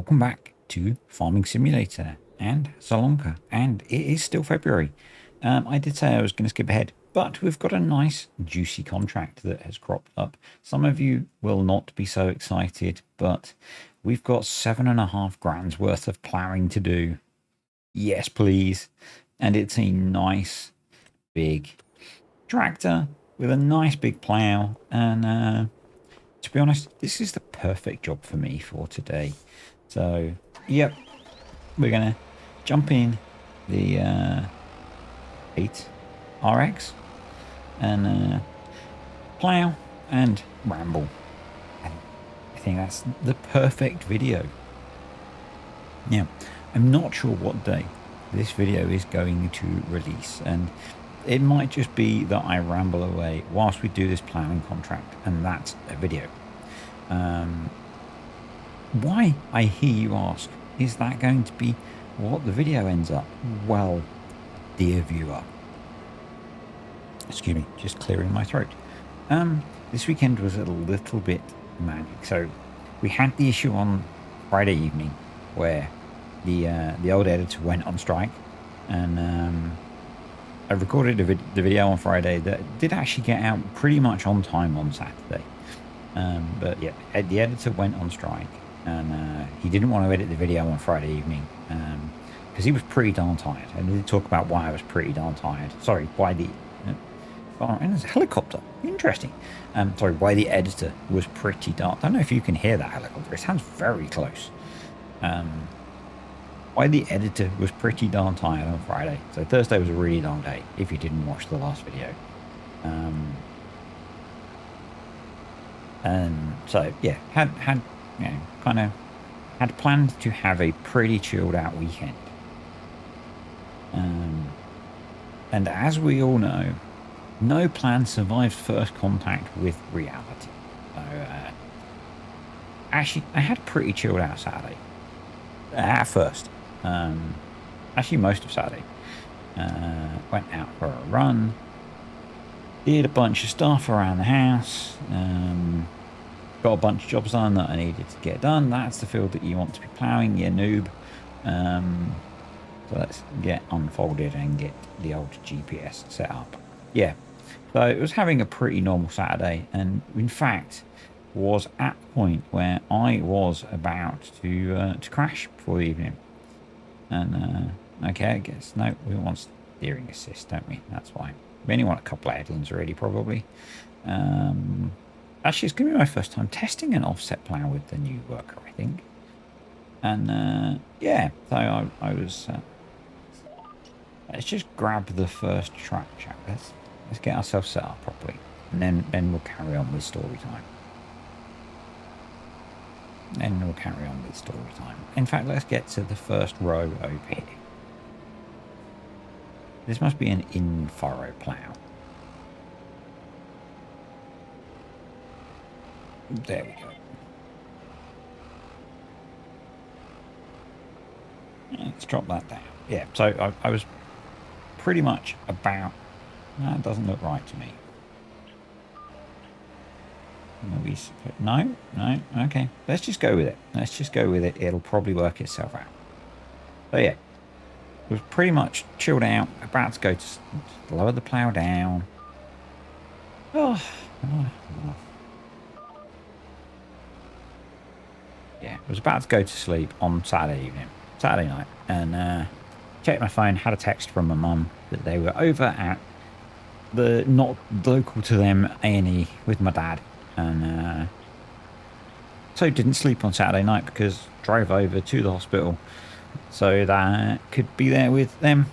welcome back to Farming Simulator and Salonka, and it is still February. I did say I was going to skip ahead, but we've got a nice juicy contract that has cropped up. Some of you will not be so excited, but we've got 7.5 grand's worth of ploughing to do. Yes, please. And it's a nice big tractor with a nice big plough, and to be honest, this is the perfect job for me for today. So, yep, we're going to jump in the 8 RX and plow and ramble. And I think that's the perfect video. Now, I'm not sure what day this video is going to release, and it might just be that I ramble away whilst we do this ploughing contract, and that's a video. Why, I hear you ask, is that going to be what the video ends up? Well, dear viewer, excuse me, just clearing my throat. This weekend was a little bit manic. So we had the issue on Friday evening where the old editor went on strike, and I recorded the video on Friday that did actually get out pretty much on time on Saturday. But yeah, the editor went on strike, and he didn't want to edit the video on Friday evening because he was pretty darn tired. And he did talk about why I was pretty darn tired. Sorry, why the... oh, and there's a helicopter. Interesting. Sorry, why the editor was pretty darn... I don't know if you can hear that helicopter. It sounds very close. Why the editor was pretty darn tired on Friday. So Thursday was a really long day if you didn't watch the last video. And so yeah, had you know, kind of had planned to have a pretty chilled out weekend. And as we all know, no plan survives first contact with reality. So actually, I had a pretty chilled out Saturday at first. Actually, most of Saturday. Went out for a run. Did a bunch of stuff around the house. Got a bunch of jobs done that I needed to get done. That's the field that you want to be ploughing, you noob. So let's get unfolded and get the old GPS set up. Yeah, so it was having a pretty normal Saturday, and in fact was at the point where I was about to crash for the evening. And okay, I guess no, we want steering assist, don't we? That's why. We only want a couple of headlands already, probably. Actually, it's going to be my first time testing an offset plough with the new worker, I think. And yeah, so I was... let's just grab the first track, chat. Let's get ourselves set up properly, and then we'll carry on with story time. In fact, let's get to the first row over here. This must be an in-furrow plough. There we go. Let's drop that down. Yeah, so I was pretty much about... That doesn't look right to me. No, okay. Let's just go with it. It'll probably work itself out. So yeah, it was pretty much chilled out, about to go to lower the plough down. Oh. Yeah, I was about to go to sleep on Saturday night, and checked my phone, had a text from my mum that they were over at the not local to them A&E with my dad, and so didn't sleep on Saturday night because drove over to the hospital so that I could be there with them.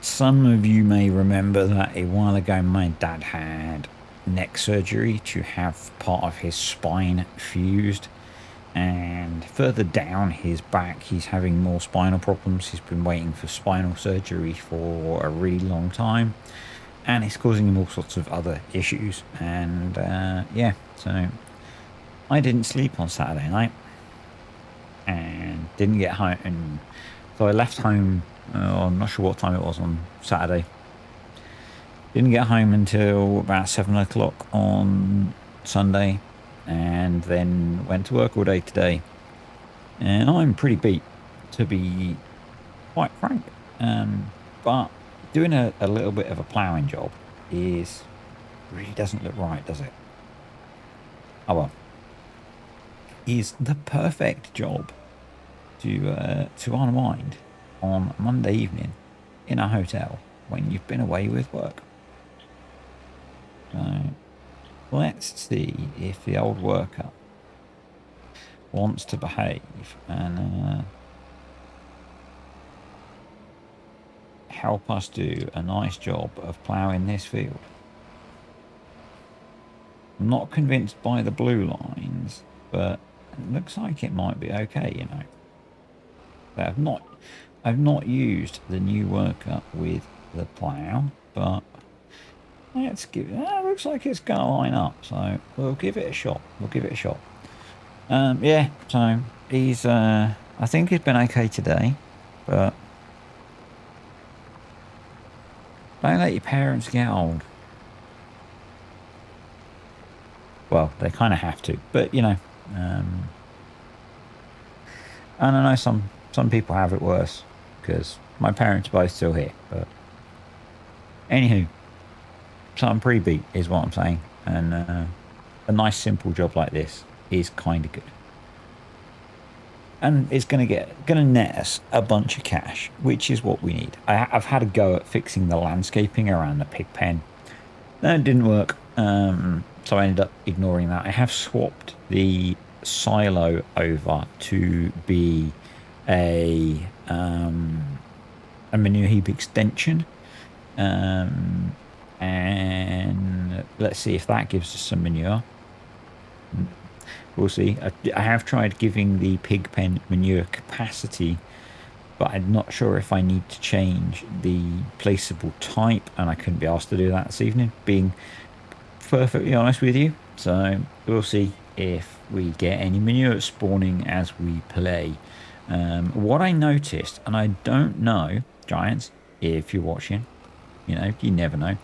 Some of you may remember that a while ago my dad had neck surgery to have part of his spine fused, and further down his back he's having more spinal problems. He's been waiting for spinal surgery for a really long time, and it's causing him all sorts of other issues. And yeah, so I didn't sleep on Saturday night and didn't get home, and so I left home. I'm not sure what time it was on Saturday. Didn't get home until about 7 o'clock on Sunday. and then went to work all day today. And I'm pretty beat, to be quite frank. But doing a little bit of a ploughing job is really doesn't look right, does it? Oh well, is the perfect job to unwind on Monday evening in a hotel when you've been away with work. So let's see if the old worker wants to behave and help us do a nice job of ploughing this field. I'm not convinced by the blue lines, but it looks like it might be okay, you know. I've not used the new worker with the plough, but let's give it. Looks like it's going to line up, so we'll give it a shot. We'll give it a shot. Yeah. So he's. I think he's been okay today, but don't let your parents get old. Well, they kind of have to, but you know. And I know some people have it worse because my parents are both still here. But anywho, so I'm pretty beat, is what I'm saying, and a nice simple job like this is kind of good, and it's gonna net us a bunch of cash, which is what we need. I've had a go at fixing the landscaping around the pig pen. That didn't work, so I ended up ignoring that. I have swapped the silo over to be a manure heap extension, and let's see if that gives us some manure. We'll see. I have tried giving the pig pen manure capacity, but I'm not sure if I need to change the placeable type, and I couldn't be asked to do that this evening, being perfectly honest with you. So we'll see if we get any manure spawning as we play. What I noticed, and I don't know, Giants, if you're watching, you know, you never know.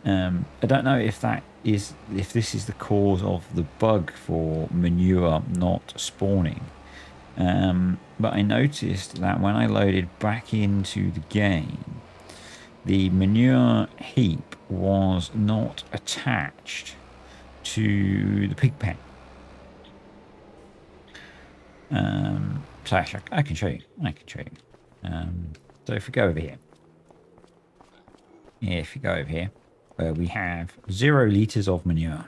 I don't know if this is the cause of the bug for manure not spawning. But I noticed that when I loaded back into the game, the manure heap was not attached to the pig pen. So actually, I can show you. So if we go over here, where we have 0 litres of manure,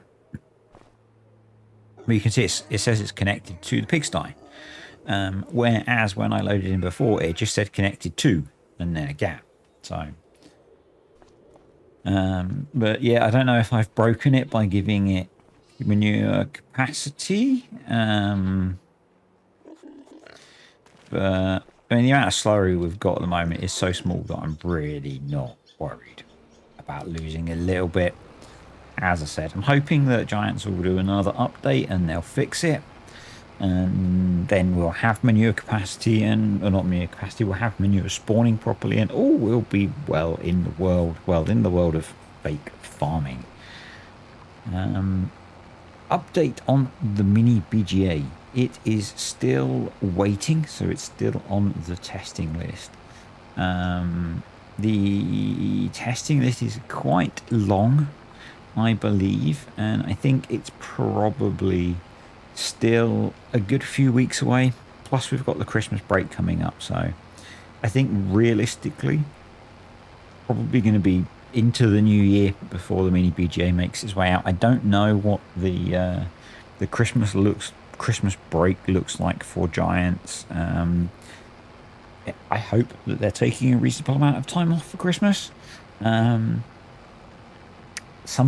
you can see it says it's connected to the pigsty. Whereas when I loaded in before, it just said connected to, and then a gap. So, but yeah, I don't know if I've broken it by giving it manure capacity. But I mean, the amount of slurry we've got at the moment is so small that I'm really not worried about losing a little bit. As I said, I'm hoping that Giants will do another update and they'll fix it. And then we'll have manure capacity or not manure capacity, we'll have manure spawning properly, and all will be well in the world of fake farming. Update on the mini BGA. It is still waiting, so it's still on the testing list. The testing list is quite long, I believe, and I think it's probably still a good few weeks away. Plus, we've got the Christmas break coming up, so I think realistically, probably going to be into the new year before the mini BGA makes its way out. I don't know what the Christmas break looks like for Giants. I hope that they're taking a reasonable amount of time off for Christmas. Some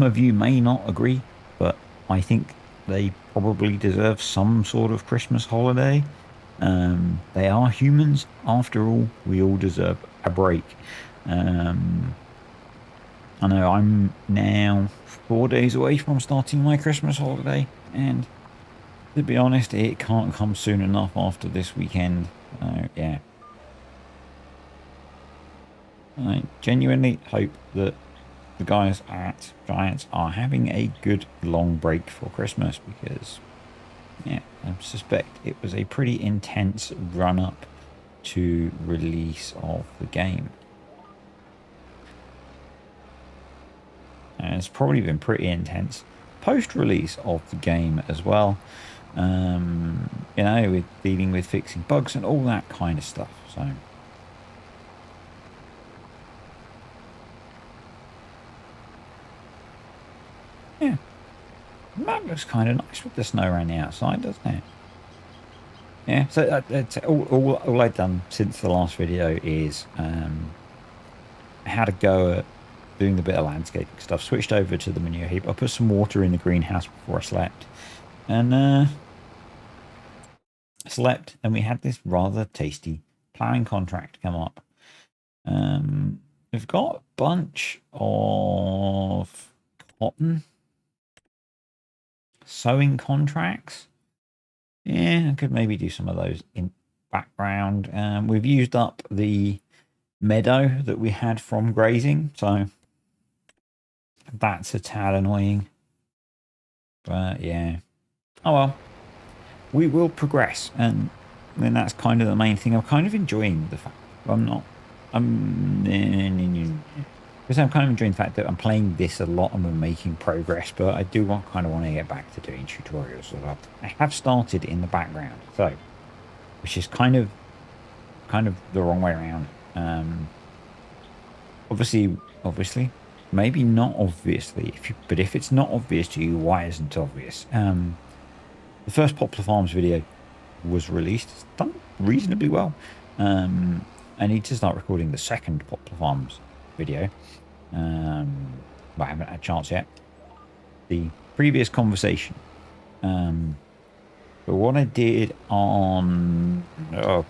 of you may not agree, but I think they probably deserve some sort of Christmas holiday. They are humans after all. We all deserve a break. I know I'm now 4 days away from starting my Christmas holiday, and to be honest, it can't come soon enough after this weekend. Yeah. I genuinely hope that the guys at Giants are having a good long break for Christmas, because Yeah, I suspect it was a pretty intense run-up to release of the game. And it's probably been pretty intense post-release of the game as well. You know, with dealing with fixing bugs and all that kind of stuff. So yeah, that looks kind of nice with the snow around the outside, doesn't it? Yeah. So that's all I've done since the last video is had a go at doing the bit of landscaping stuff. Switched over to the manure heap. I put some water in the greenhouse before I slept, and and we had this rather tasty ploughing contract come up. We've got a bunch of cotton sowing contracts. Yeah, I could maybe do some of those in background. We've used up the meadow that we had from grazing, so that's a tad annoying. But yeah. Oh well. We will progress, and then that's kind of the main thing. I'm kind of enjoying the fact because I'm kind of enjoying the fact that I'm playing this a lot and we're making progress, but I do kind of want to get back to doing tutorials as well. I have started in the background, so which is kind of the wrong way around. Obviously, maybe not obviously. But if it's not obvious to you, why isn't it obvious? The first Poplar Farms video was released. It's done reasonably well. I need to start recording the second Poplar Farms video. But I haven't had a chance yet. The previous conversation. But what I did on... I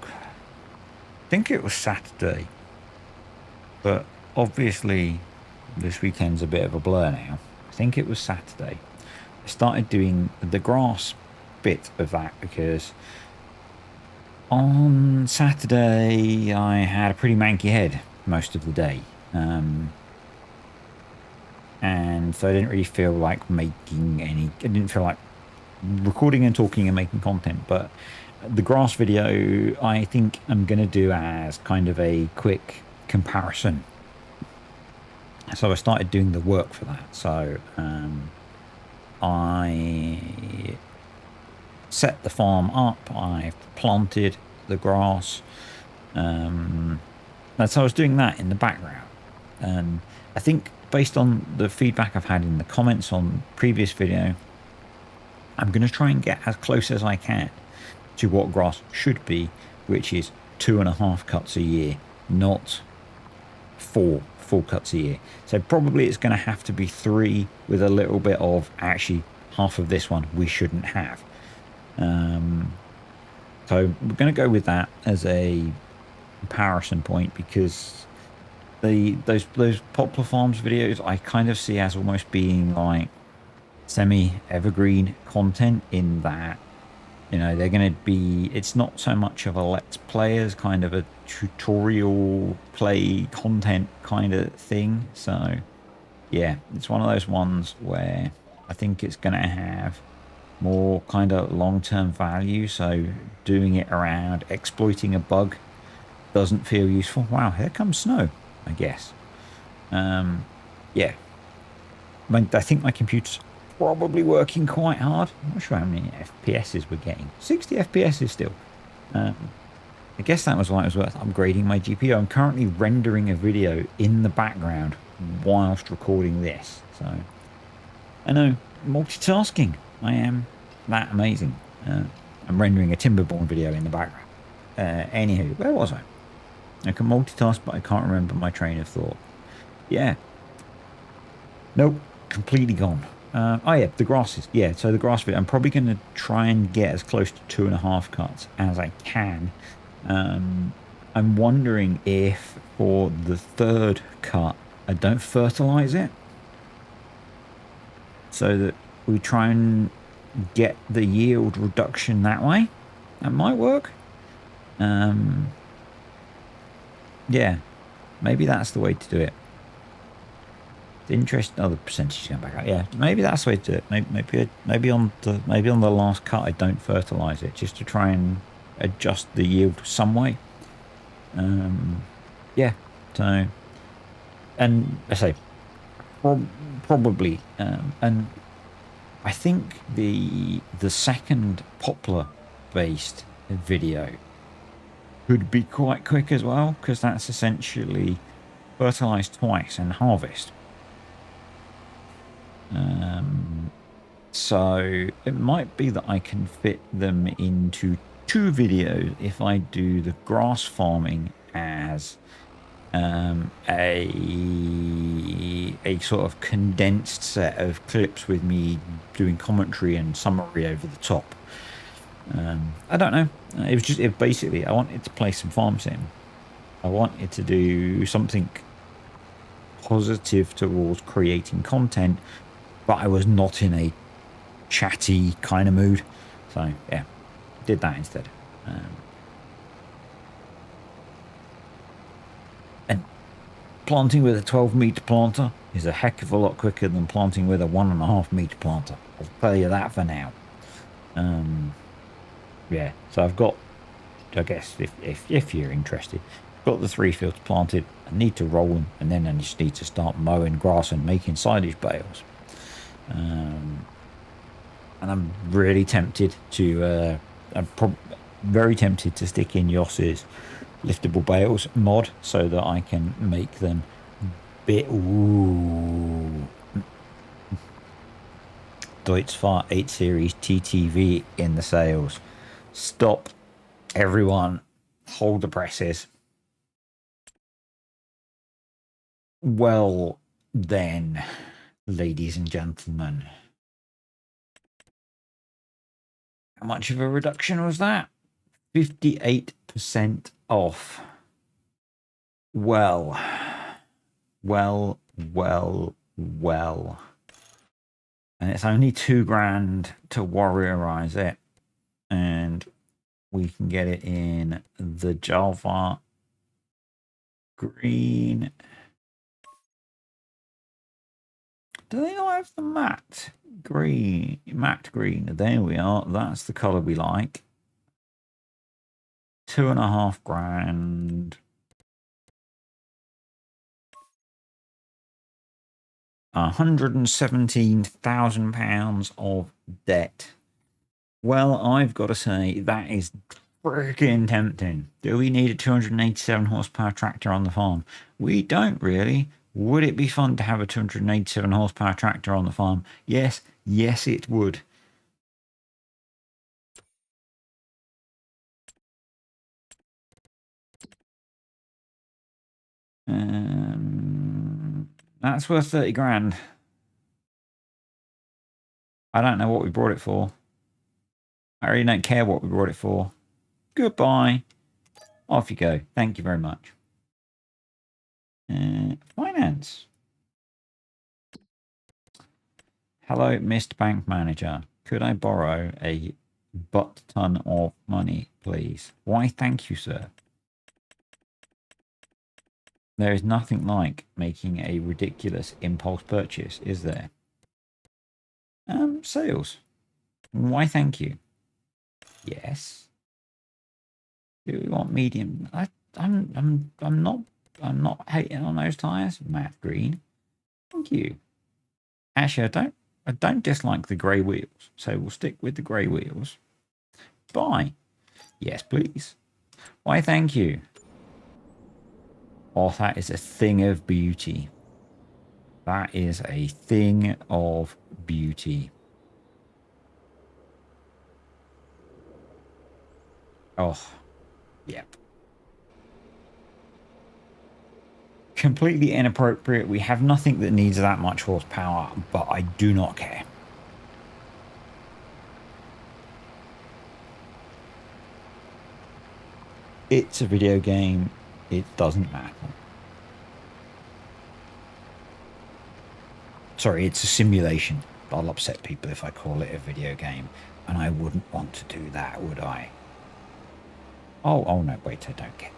think it was Saturday. But obviously this weekend's a bit of a blur now. I think it was Saturday. I started doing the grass bit of that because on Saturday I had a pretty manky head most of the day, and so I didn't really feel like making any. I didn't feel like recording and talking and making content. But the grass video I think I'm gonna do as kind of a quick comparison. So I started doing the work for that. So I set the farm up, I've planted the grass, and so I was doing that in the background. And I think based on the feedback I've had in the comments on previous video, I'm going to try and get as close as I can to what grass should be, which is 2.5 cuts a year, not 4 full cuts a year. So probably it's going to have to be 3 with a little bit of actually half of this one we shouldn't have. So we're going to go with that as a comparison point, because those Poplar Farms videos I kind of see as almost being like semi-evergreen content, in that, you know, they're going to be, it's not so much of a let's play as kind of a tutorial play content kind of thing. So yeah, it's one of those ones where I think it's going to have more kind of long-term value. So doing it around exploiting a bug doesn't feel useful. Wow, here comes snow, I guess. Yeah, I think my computer's probably working quite hard. I'm not sure how many FPSs we're getting. 60 FPSs still. I guess that was why it was worth upgrading my GPU. I'm currently rendering a video in the background whilst recording this. So I know, multitasking. I am that amazing. I'm rendering a Timberborn video in the background. Anywho, where was I? I can multitask, but I can't remember my train of thought. Yeah. Nope, completely gone. Oh yeah, the grasses. Yeah, so the grass video, I'm probably going to try and get as close to 2.5 cuts as I can. I'm wondering if for the third cut, I don't fertilize it, so that we try and get the yield reduction that way. That might work. Yeah, maybe that's the way to do it. The interest, oh, the percentage is going back up. Yeah, maybe that's the way to do it. Maybe on the last cut, I don't fertilize it just to try and adjust the yield some way. Yeah. So, and I say probably, and I think the second poplar based video could be quite quick as well, because that's essentially fertilize twice and harvest. So it might be that I can fit them into 2 videos if I do the grass farming as a sort of condensed set of clips with me doing commentary and summary over the top. I don't know. It was just basically I wanted to play some farm sim. I wanted to do something positive towards creating content, but I was not in a chatty kind of mood. So yeah, did that instead. And planting with a 12-meter planter is a heck of a lot quicker than planting with a 1.5-meter planter. I'll tell you that for now. Yeah, so I've got, I guess if you're interested, got the 3 fields planted. I need to roll them, and then I just need to start mowing grass and making silage bales. And I'm really tempted to, very tempted to stick in Yoss's liftable bales mod so that I can make them ooh, Deutzfahrt 8 Series TTV in the sales. Stop, everyone, hold the presses. Well then, ladies and gentlemen, how much of a reduction was that? 58% off. Well. And it's only £2,000 to warriorize it. And we can get it in the Java green. Do they not have the matte green? Matte green. There we are. That's the color we like. £2,500. £117,000 of debt. Well, I've got to say, that is freaking tempting. Do we need a 287 horsepower tractor on the farm? We don't really. Would it be fun to have a 287 horsepower tractor on the farm? Yes, it would. That's worth 30 grand. I don't know what we brought it for. I really don't care what we brought it for. Goodbye. Off you go. Thank you very much. Finance. Hello, Mr. Bank Manager. Could I borrow a butt ton of money, please? Why, thank you, sir. There is nothing like making a ridiculous impulse purchase, is there? Sales. Why, thank you. Yes. Do we want medium? I'm not hating on those tires. Matte green. Thank you. Actually, I don't dislike the grey wheels, so we'll stick with the grey wheels. Buy. Yes, please. Why, thank you. Oh, that is a thing of beauty. That is a thing of beauty. Oh, yep. Completely inappropriate. We have nothing that needs that much horsepower, but I do not care. It's a video game. It doesn't matter. Sorry, it's a simulation. I'll upset people if I call it a video game, and I wouldn't want to do that, would I? Oh no, wait, I don't care.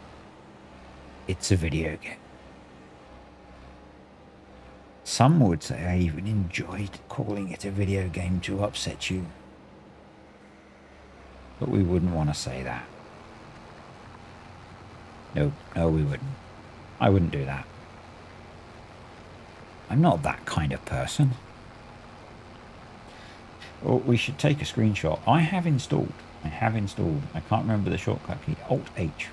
It's a video game. Some would say I even enjoyed calling it a video game to upset you. But we wouldn't want to say that. No, no, we wouldn't. I wouldn't do that. I'm not that kind of person. Well, we should take a screenshot. I have installed, I can't remember the shortcut key, Alt-H.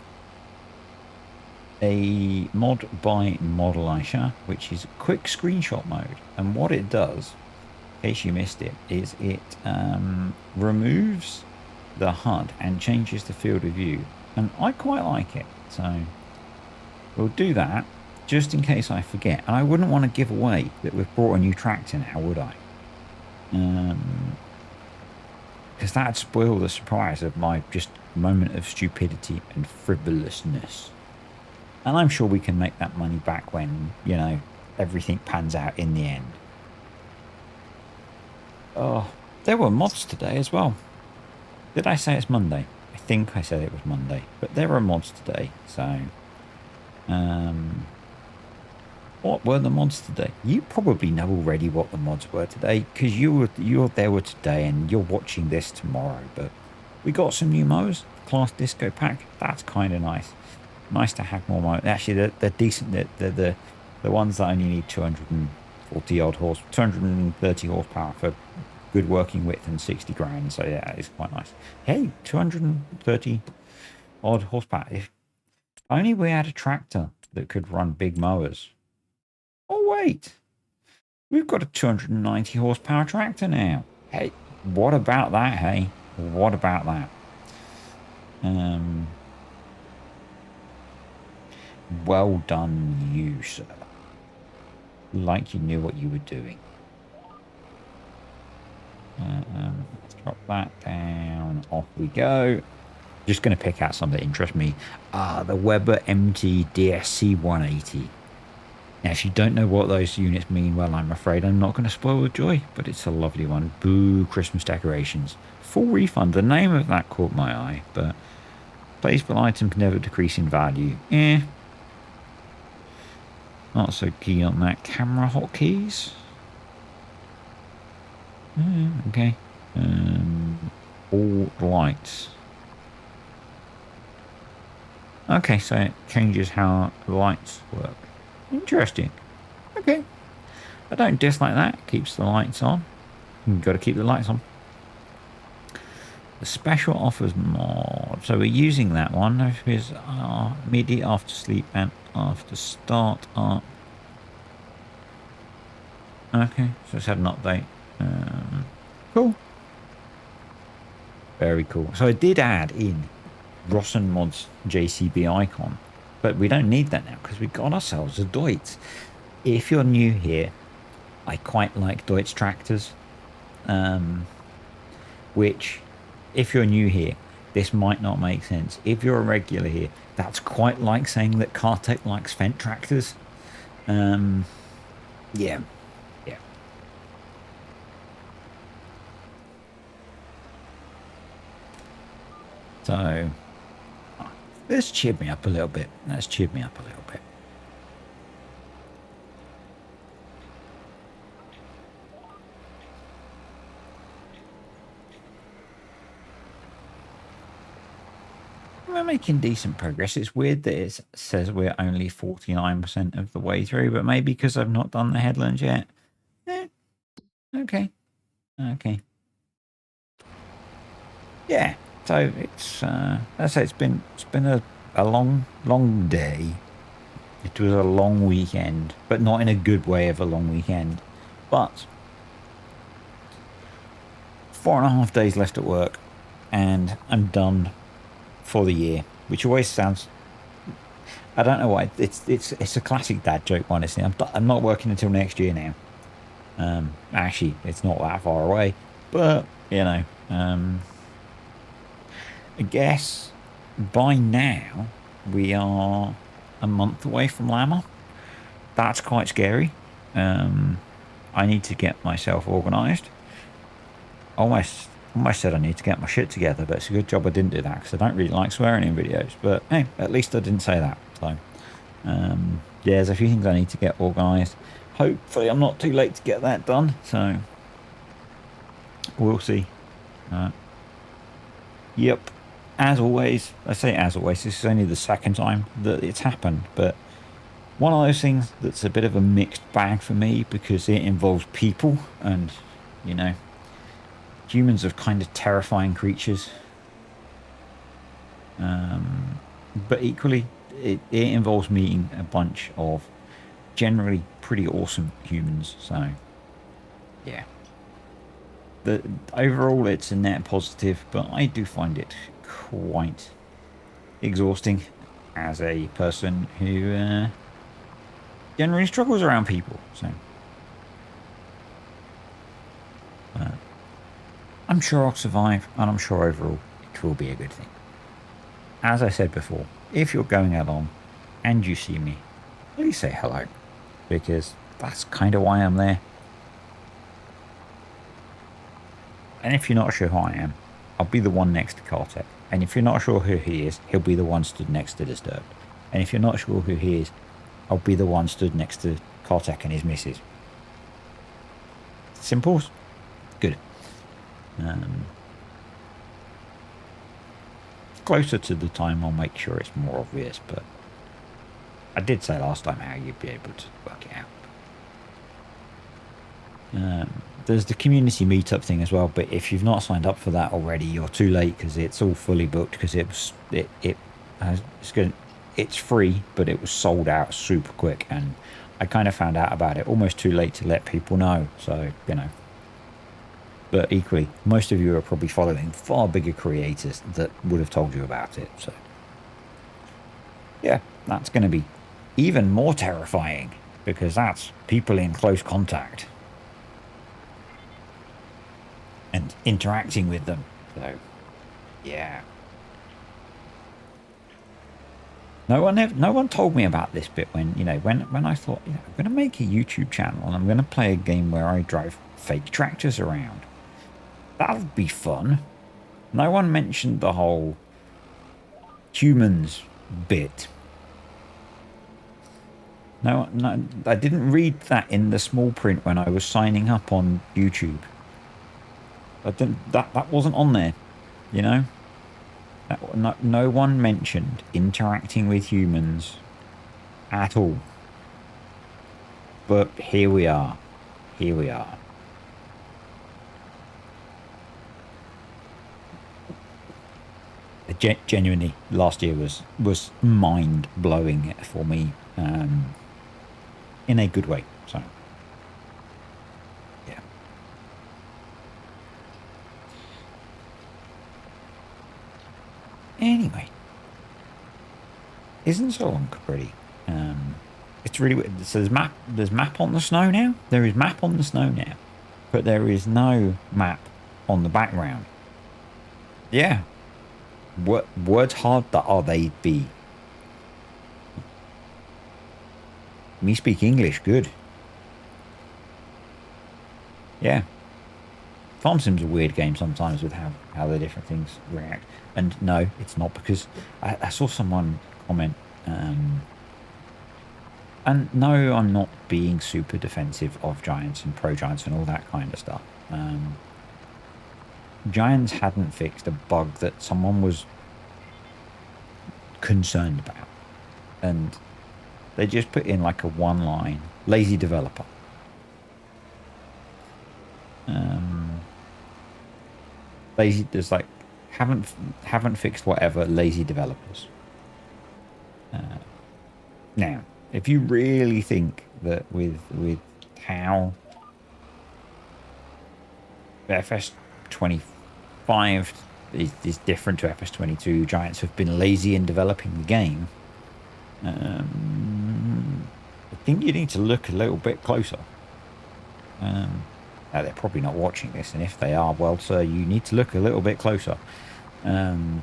A mod by Modelizer, which is quick screenshot mode. And what it does, in case you missed it, is it removes the HUD and changes the field of view. And I quite like it. So we'll do that just in case I forget. And I wouldn't want to give away that we've brought a new tractor now, would I? Because that'd spoil the surprise of my just moment of stupidity and frivolousness. And I'm sure we can make that money back when, you know, everything pans out in the end. Oh, there were mods today as well. Did I say it's Monday? I think I said it was Monday, but there were mods today. So, what were the mods today? You probably know already what the mods were today because you're there with today and you're watching this tomorrow. But we got some new mowers, Class Disco Pack. That's kind of nice. Nice to have more mowers. Actually, they're decent. They're the ones that only need 240 odd 230 horsepower for good working width and 60 grand. So yeah, it's quite nice. Hey, 230 odd horsepower. If only we had a tractor that could run big mowers. Oh, wait. We've got a 290 horsepower tractor now. Hey, what about that, hey? What about that? Well done, you, sir. Like you knew what you were doing. Let's drop that down. Off we go. Just going to pick out some that interest me. The Weber MT DSC 180. Now, if you don't know what those units mean, well, I'm afraid I'm not going to spoil the joy, but it's a lovely one. Boo, Christmas decorations. Full refund. The name of that caught my eye, but placeable items never decrease in value. Not so keen on that. Camera hotkeys. Okay. All lights. Okay, so it changes how the lights work. Interesting. Okay. I don't dislike that. Keeps the lights on. You've got to keep the lights on. The special offers mod. So we're using that one. Here's immediate after sleep and after start up. Okay, so let's have an update. Cool. Very cool. So I did add in Rossen Mods JCB icon, but we don't need that now because we got ourselves a Deutz. If you're new here, I quite like Deutz tractors, which if you're new here, this might not make sense. If you're a regular here, that's quite like saying that Kartek likes Fendt tractors. Yeah. So let's cheer me up a little bit. We're making decent progress. It's weird that it says we're only 49% of the way through, but maybe because I've not done the headlands yet. Okay. Yeah. So it's let's say it's been a long day. It was a long weekend, but not in a good way of a long weekend. But 4.5 days left at work, and I'm done for the year, which always sounds, I don't know why, it's a classic dad joke, honestly. I'm not working until next year now. Actually, it's not that far away, but you know, I guess by now we are a month away from Lammer. That's quite scary. I need to get myself organised. Almost said I need to get my shit together, but it's a good job I didn't do that because I don't really like swearing in videos. But hey, at least I didn't say that. So yeah, there's a few things I need to get organised. Hopefully I'm not too late to get that done, so we'll see. Yep. As always, I say as always, this is only the second time that it's happened, but one of those things that's a bit of a mixed bag for me because it involves people and, you know, humans are kind of terrifying creatures. But equally, it involves meeting a bunch of generally pretty awesome humans. So, yeah. Overall, it's a net positive, but I do find it quite exhausting as a person who generally struggles around people. So, I'm sure I'll survive, and I'm sure overall it will be a good thing. As I said before, if you're going along and you see me, please say hello, because that's kind of why I'm there. And if you're not sure who I am, I'll be the one next to Kartek. And if you're not sure who he is, he'll be the one stood next to Disturbed. And if you're not sure who he is, I'll be the one stood next to Kartek and his missus. Simple? Good. Closer to the time, I'll make sure it's more obvious, but I did say last time how you'd be able to work it out. There's the community meetup thing as well, but if you've not signed up for that already, you're too late because it's all fully booked because it's free, but it was sold out super quick, and I kind of found out about it almost too late to let people know. So, you know. But equally, most of you are probably following far bigger creators that would have told you about it. So, yeah, that's going to be even more terrifying because that's people in close contact and interacting with them. So, yeah. No one told me about this bit when I thought, I'm going to make a YouTube channel and I'm going to play a game where I drive fake tractors around. That'll be fun. No one mentioned the whole humans bit. No, I didn't read that in the small print when I was signing up on YouTube. That wasn't on there, you know. No one mentioned interacting with humans at all. But here we are. Here we are. Genuinely, last year was mind-blowing for me in a good way. So, yeah. Anyway, isn't Sri Lanka pretty? It's really weird. So there's map on the snow now. There is map on the snow now, but there is no map on the background. Yeah. Words hard that are they be. Me speak English good. Yeah. Farm Sim's a weird game sometimes with how the different things react. And no, it's not because I saw someone comment, and no, I'm not being super defensive of Giants and Pro Giants and all that kind of stuff. Giants hadn't fixed a bug that someone was concerned about, and they just put in like a one-line lazy developer. Lazy, there's like haven't fixed whatever, lazy developers. Now, if you really think that with how FS25 is different to FS22, Giants have been lazy in developing the game, I think you need to look a little bit closer. Now, they're probably not watching this, and if they are, well, sir, you need to look a little bit closer. Now,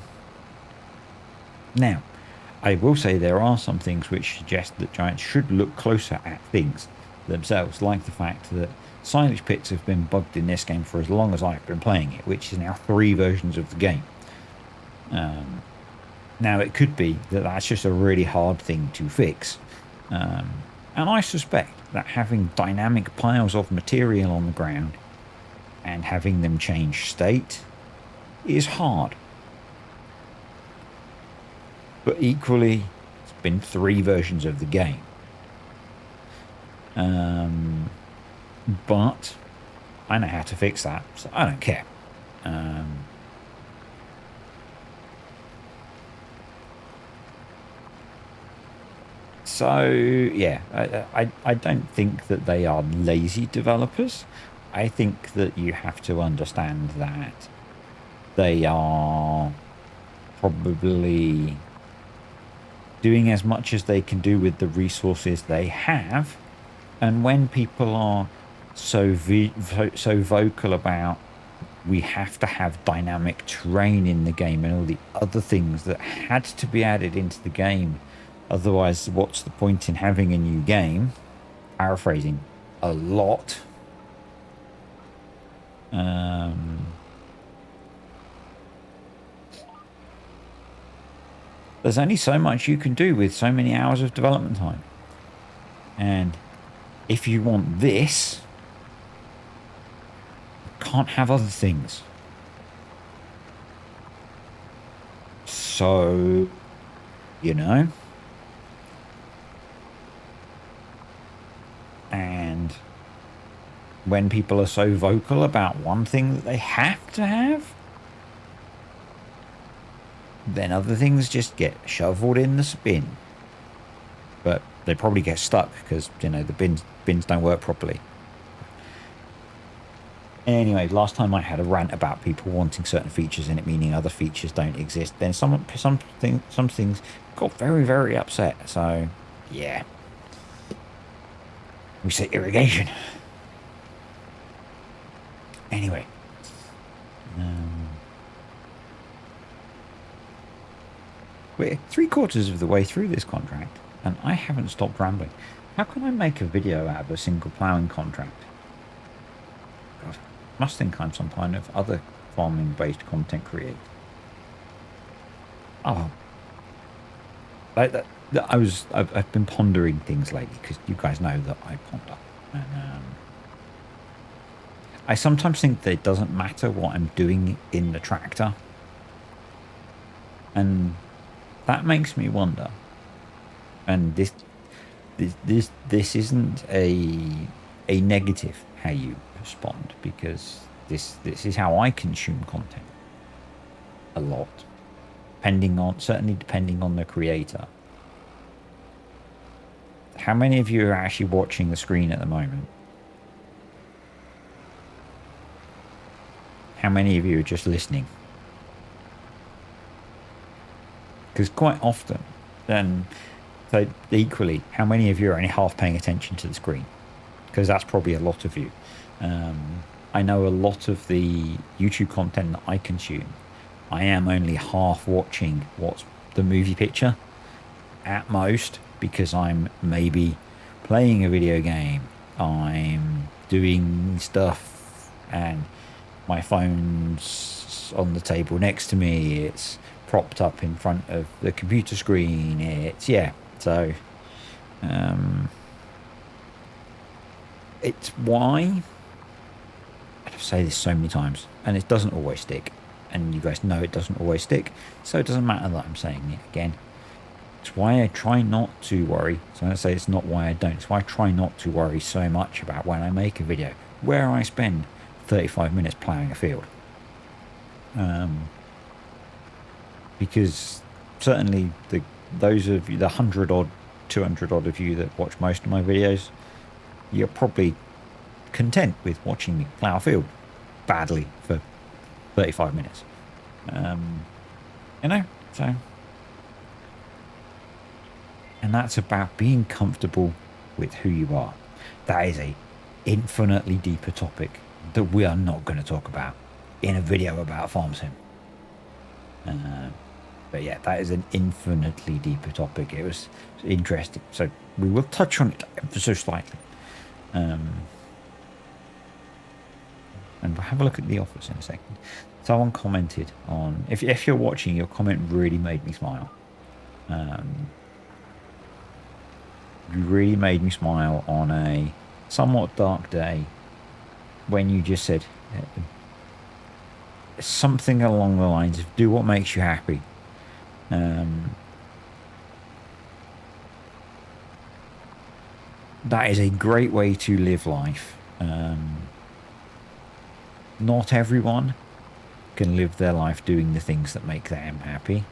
I will say there are some things which suggest that Giants should look closer at things themselves, like the fact that silage pits have been bugged in this game for as long as I've been playing it, which is now 3 versions of the game. Now, it could be that that's just a really hard thing to fix. And I suspect that having dynamic piles of material on the ground and having them change state is hard. But equally, it's been 3 versions of the game. But I know how to fix that, so I don't care. So yeah, I don't think that they are lazy developers. I think that you have to understand that they are probably doing as much as they can do with the resources they have. And when people are so vocal about we have to have dynamic terrain in the game and all the other things that had to be added into the game, otherwise what's the point in having a new game? Paraphrasing a lot. There's only so much you can do with so many hours of development time. And if you want this, you can't have other things. So, you know. And when people are so vocal about one thing that they have to have, then other things just get shoveled in the bin. But they probably get stuck because, you know, the bins don't work properly. Anyway, last time I had a rant about people wanting certain features in it, meaning other features don't exist. Then some things got very, very upset. So, yeah. We say irrigation. Anyway. We're 3/4 of the way through this contract, and I haven't stopped rambling. How can I make a video out of a single ploughing contract? God, must think I'm some kind of other farming-based content creator. Oh, I've been pondering things lately because you guys know that I ponder, and I sometimes think that it doesn't matter what I'm doing in the tractor, and that makes me wonder. And this isn't a negative how you respond, because this is how I consume content a lot, depending on the creator. How many of you are actually watching the screen at the moment? How many of you are just listening? Because quite often, then, so equally, how many of you are only half paying attention to the screen? Because that's probably a lot of you. I know a lot of the YouTube content that I consume, I am only half watching what's the movie picture at most, because I'm maybe playing a video game, I'm doing stuff, and my phone's on the table next to me, it's propped up in front of the computer screen, it's, yeah, so it's why I say this so many times, and it doesn't always stick, and you guys know it doesn't always stick, so it doesn't matter that I'm saying it again. It's why I try not to worry. So I say it's not why I don't. It's why I try not to worry so much about when I make a video where I spend 35 minutes ploughing a field. Because certainly those of you, the 100 odd, 200 odd of you that watch most of my videos, you're probably content with watching me plough a field badly for 35 minutes. You know, so. And that's about being comfortable with who you are. That is a infinitely deeper topic that we are not going to talk about in a video about farm sim. But yeah, that is an infinitely deeper topic. It was interesting, so we will touch on it ever so slightly. And we'll have a look at the offers in a second. Someone commented on, if you're watching, your comment really made me smile. You really made me smile on a somewhat dark day when you just said something along the lines of do what makes you happy. That is a great way to live life. Not everyone can live their life doing the things that make them happy.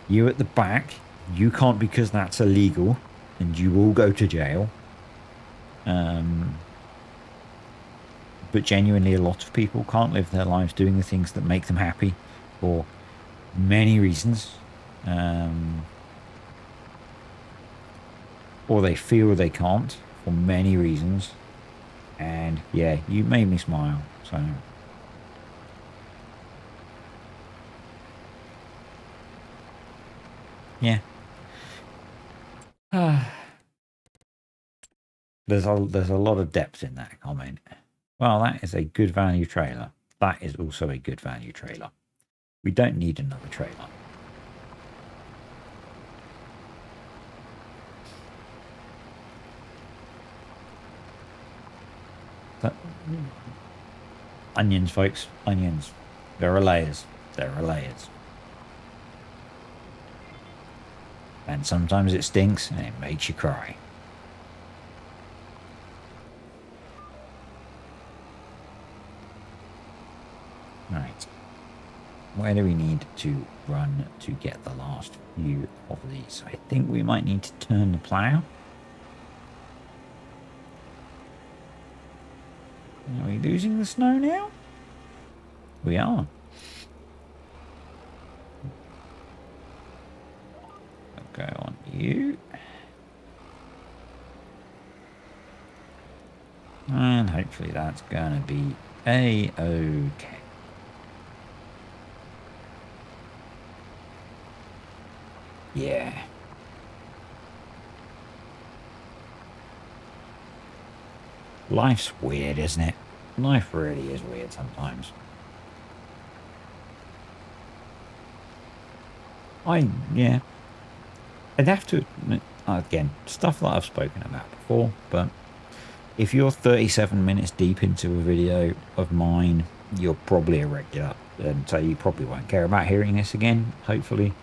You at the back, you can't because that's illegal and you will go to jail. But genuinely, a lot of people can't live their lives doing the things that make them happy for many reasons. Or they feel they can't for many reasons. And yeah, you made me smile. So yeah. There's a lot of depth in that comment. Well, that is a good value trailer. That is also a good value trailer. We don't need another trailer. But, onions, folks. Onions. There are layers. There are layers. And sometimes it stinks and it makes you cry. Right. Where do we need to run to get the last few of these? I think we might need to turn the plough. Are we losing the snow now? We are. Go on you. And hopefully that's going to be a-okay. Yeah. Life's weird, isn't it? Life really is weird sometimes. Yeah. I'd have to admit, again, stuff that I've spoken about before, but if you're 37 minutes deep into a video of mine, you're probably a regular, and so you probably won't care about hearing this again, hopefully.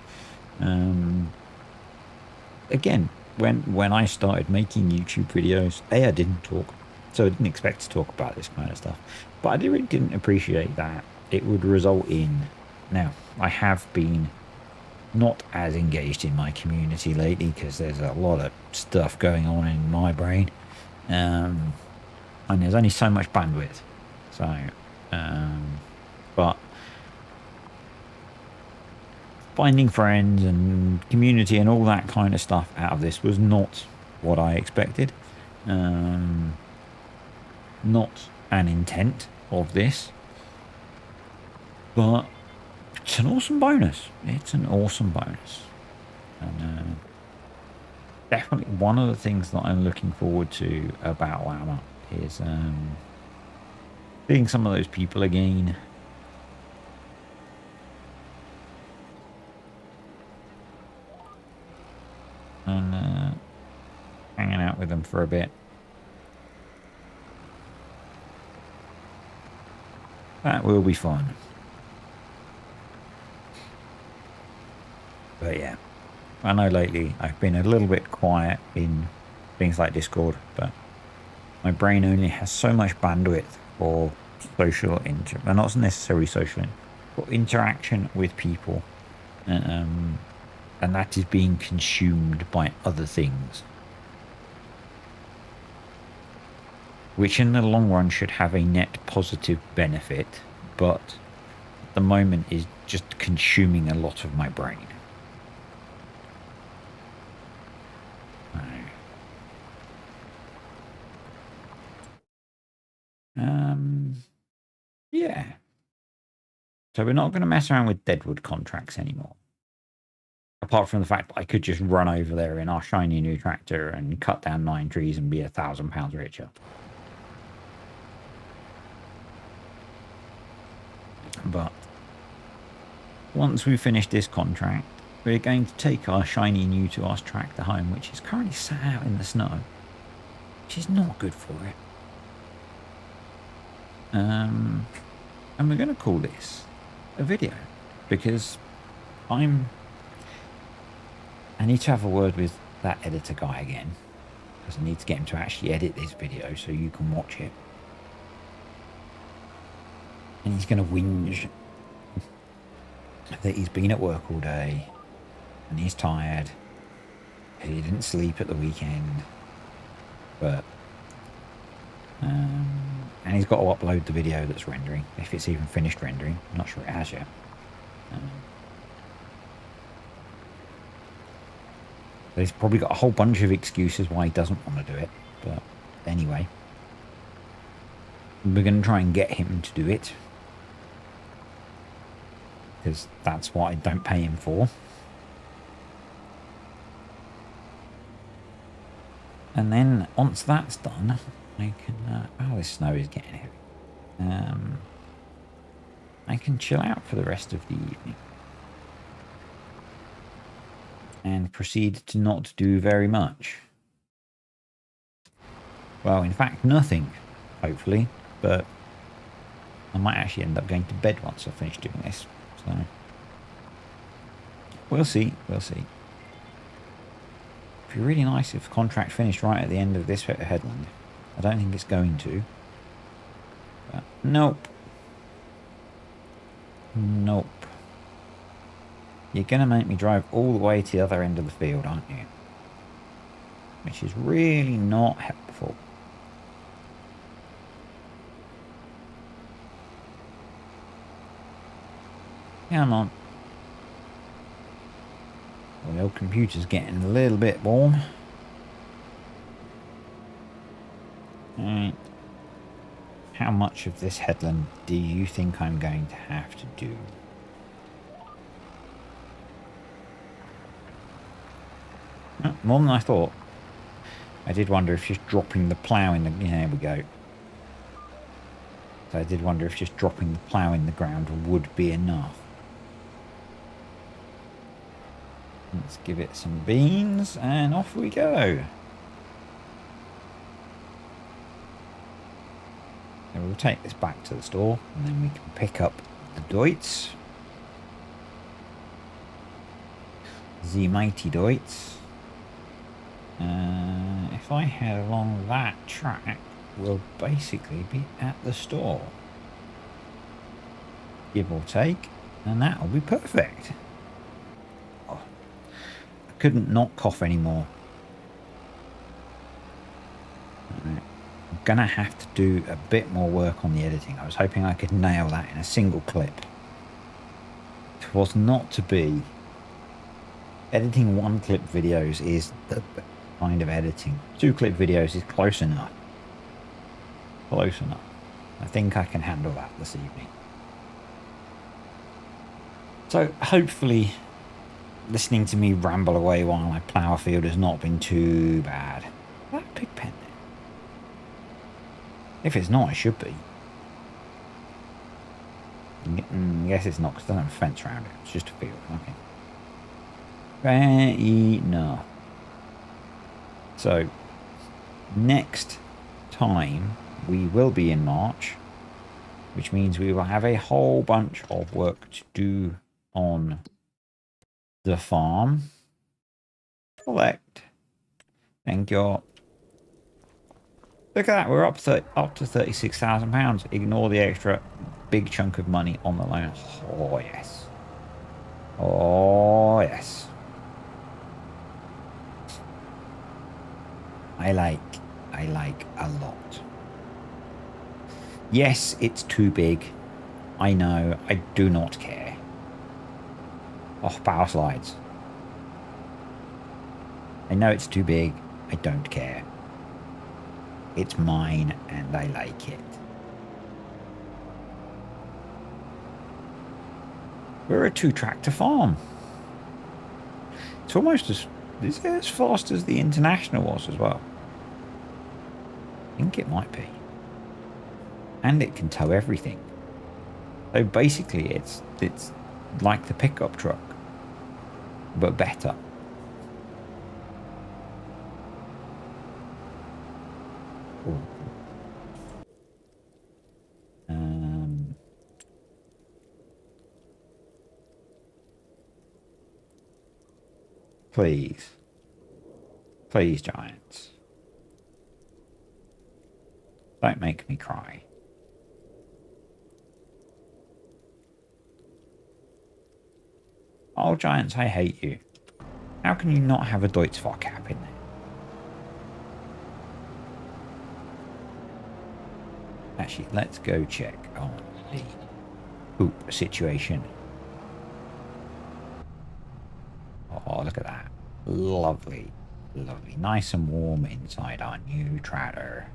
Again, when I started making YouTube videos, I didn't talk, so I didn't expect to talk about this kind of stuff, but I really didn't appreciate that it would result in. Now, I have been not as engaged in my community lately because there's a lot of stuff going on in my brain, and there's only so much bandwidth. So, but finding friends and community and all that kind of stuff out of this was not what I expected. Not an intent of this, but it's an awesome bonus. It's an awesome bonus. And definitely one of the things that I'm looking forward to about Llama is seeing some of those people again. And hanging out with them for a bit. That will be fun. But yeah, I know lately I've been a little bit quiet in things like Discord, but my brain only has so much bandwidth for social well, not necessarily social, but interaction with people, and that is being consumed by other things, which in the long run should have a net positive benefit, but at the moment is just consuming a lot of my brain. Yeah. So we're not going to mess around with deadwood contracts anymore. Apart from the fact that I could just run over there in our shiny new tractor and cut down 9 trees and be £1,000 richer. But once we finish this contract, we're going to take our shiny new to us tractor home, which is currently sat out in the snow, which is not good for it. And we're going to call this a video because I need to have a word with that editor guy again, because I need to get him to actually edit this video so you can watch it. And he's going to whinge that he's been at work all day and he's tired. He didn't sleep at the weekend, but and he's got to upload the video that's rendering, if it's even finished rendering. I'm not sure it has yet. He's probably got a whole bunch of excuses why he doesn't want to do it, but anyway, we're going to try and get him to do it, because that's what I don't pay him for. And then once that's done, I can oh, this snow is getting heavy. I can chill out for the rest of the evening and proceed to not do very much. Well, in fact, nothing, hopefully, but I might actually end up going to bed once I finish doing this. So we'll see. We'll see. It'd be really nice if the contract finished right at the end of this headland. I don't think it's going to. But nope. Nope. You're going to make me drive all the way to the other end of the field, aren't you? Which is really not helpful. Come on. Well, the old computer's getting a little bit warm. Alright. How much of this headland do you think I'm going to have to do? Oh, more than I thought. I did wonder if just dropping the plough in the... Yeah, there we go. So I did wonder if just dropping the plough in the ground would be enough. Let's give it some beans and off we go. And we'll take this back to the store and then we can pick up the Deutz. The mighty Deutz. If I head along that track, we'll basically be at the store. Give or take, and that'll be perfect. Oh, I couldn't not cough anymore. Right. I'm gonna have to do a bit more work on the editing. I was hoping I could nail that in a single clip. It was not to be. Editing one clip videos is the kind of editing. 2 clip videos is close enough. Close enough. I think I can handle that this evening. So hopefully listening to me ramble away while I plough a field has not been too bad. Is that a pig pen there? If it's not, it should be. I guess it's not because it doesn't have a fence around it. It's just a field. Okay. Fair enough. So, next time we will be in March, which means we will have a whole bunch of work to do on the farm. Collect. Thank you. Look at that, we're up to £36,000. Ignore the extra big chunk of money on the loan. Oh yes. Oh yes. I like a lot. Yes, it's too big. I know, I do not care. Oh, power slides. I know it's too big. I don't care. It's mine and I like it. We're a 2-tractor farm. It's almost as fast as the International was as well. I think it might be. And it can tow everything. So basically it's like the pickup truck. but better. Ooh. Please. Please, giants. Don't make me cry. Oh, giants, I hate you. How can you not have a Deutschfar cap in there? Actually, let's go check on the poop situation. Oh, look at that. Lovely. Lovely. Nice and warm inside our new tractor.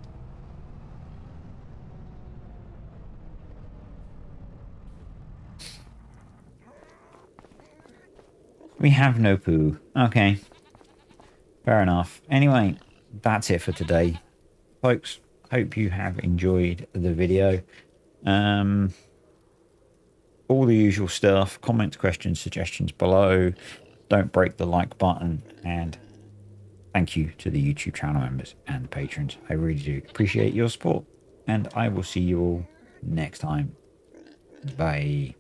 We have no poo. Okay. Fair enough. Anyway, that's it for today. Folks, hope you have enjoyed the video. All the usual stuff. Comments, questions, suggestions below. Don't break the like button. And thank you to the YouTube channel members and patrons. I really do appreciate your support. And I will see you all next time. Bye.